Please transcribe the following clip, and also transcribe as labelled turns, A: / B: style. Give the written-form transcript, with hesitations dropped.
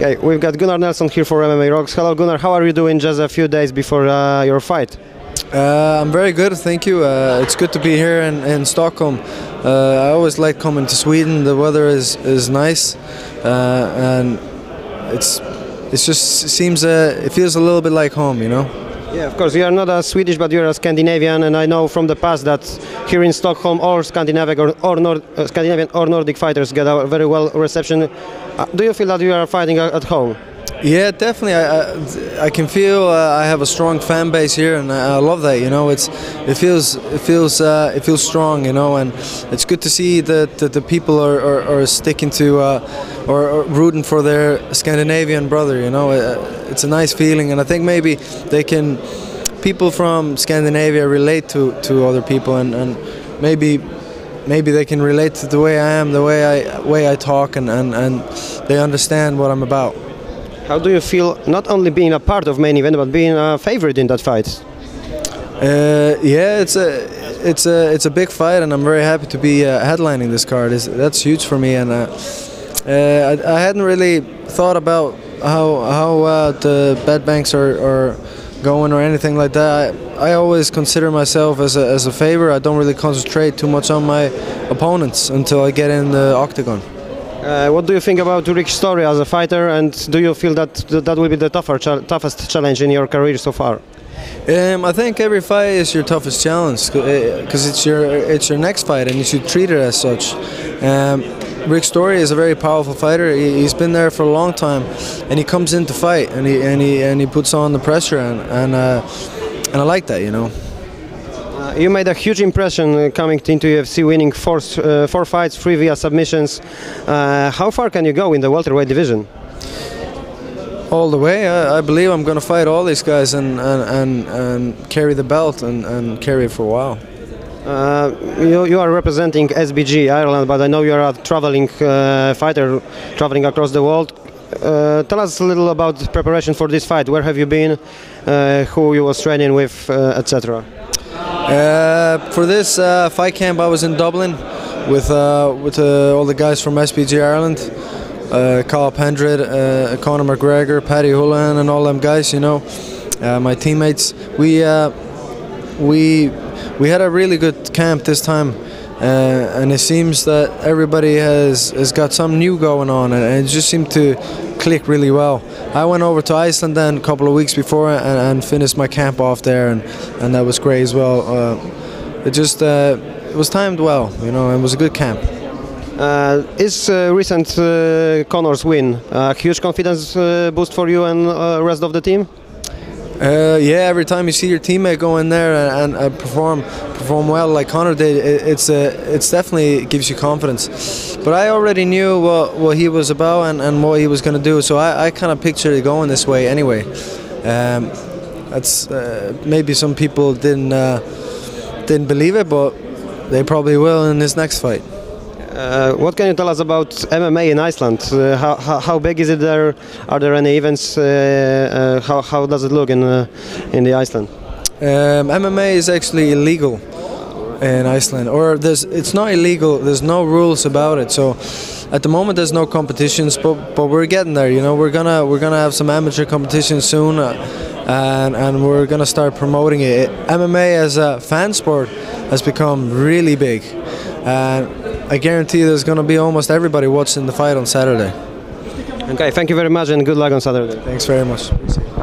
A: Okay, we've got Gunnar Nelson here for MMA Rocks. Hello Gunnar, how are you doing just a few days before your fight?
B: I'm very good, thank you. It's good to be here in Stockholm. I always like coming to Sweden. The weather is nice, and it feels a little bit like home, you know.
A: Yeah, of course. You are not a Swedish, but you are a Scandinavian, and I know from the past that here in Stockholm, all Scandinavian or Nordic fighters get a very well reception. Do you feel that you are fighting at home?
B: Yeah, definitely. I can feel I have a strong fan base here, and I love that. You know, it feels strong. You know, and it's good to see that the people are sticking to or rooting for their Scandinavian brother. You know, it's a nice feeling, and I think maybe people from Scandinavia relate to other people, and maybe they can relate to the way I am, the way I talk, and they understand what I'm about.
A: How do you feel not only being a part of main event but being a favorite in that fight?
B: Yeah, it's a big fight, and I'm very happy to be headlining this card. That's huge for me, and I hadn't really thought about how the bet banks are going or anything like that. I always consider myself as a favor. I don't really concentrate too much on my opponents until I get in the octagon.
A: What do you think about Rick's story as a fighter, and do you feel that will be the toughest challenge in your career so far?
B: I think every fight is your toughest challenge because it's your next fight, and you should treat it as such. Rick Story is a very powerful fighter. He's been there for a long time, and he comes in to fight, and he puts on the pressure, and I like that, you know.
A: You made a huge impression coming into UFC, winning four fights, 3 via submissions. How far can you go in the welterweight division?
B: All the way. I believe I'm going to fight all these guys and carry the belt and carry it for a while.
A: You are representing SBG Ireland, but I know you are a traveling fighter, traveling across the world. Tell us a little about preparation for this fight. Where have you been? Who you was training with, etc.
B: For this fight camp, I was in Dublin with all the guys from SBG Ireland, Carl Pendred, Conor McGregor, Paddy Holohan, and all them guys. You know, my teammates. We had a really good camp this time, and it seems that everybody has got something new going on, and it just seemed to click really well. I went over to Iceland then a couple of weeks before and finished my camp off there, and that was great as well. It was timed well, you know, and it was a good camp.
A: Is recent Conor's win a huge confidence boost for you and the rest of the team?
B: Yeah, every time you see your teammate go in there and perform well like Conor did, it's definitely gives you confidence. But I already knew what he was about and what he was going to do, so I kind of pictured it going this way anyway. That's maybe some people didn't believe it, but they probably will in this next fight.
A: What can you tell us about MMA in Iceland? How big is it there? Are there any events? How does it look in the Iceland?
B: MMA is actually illegal in Iceland, or it's not illegal. There's no rules about it. So at the moment there's no competitions, but we're getting there. You know, we're gonna have some amateur competitions soon, and we're gonna start promoting it. MMA as a fan sport has become really big. I guarantee there's going to be almost everybody watching the fight on Saturday.
A: Okay, thank you very much and good luck on Saturday.
B: Thanks very much. Appreciate it.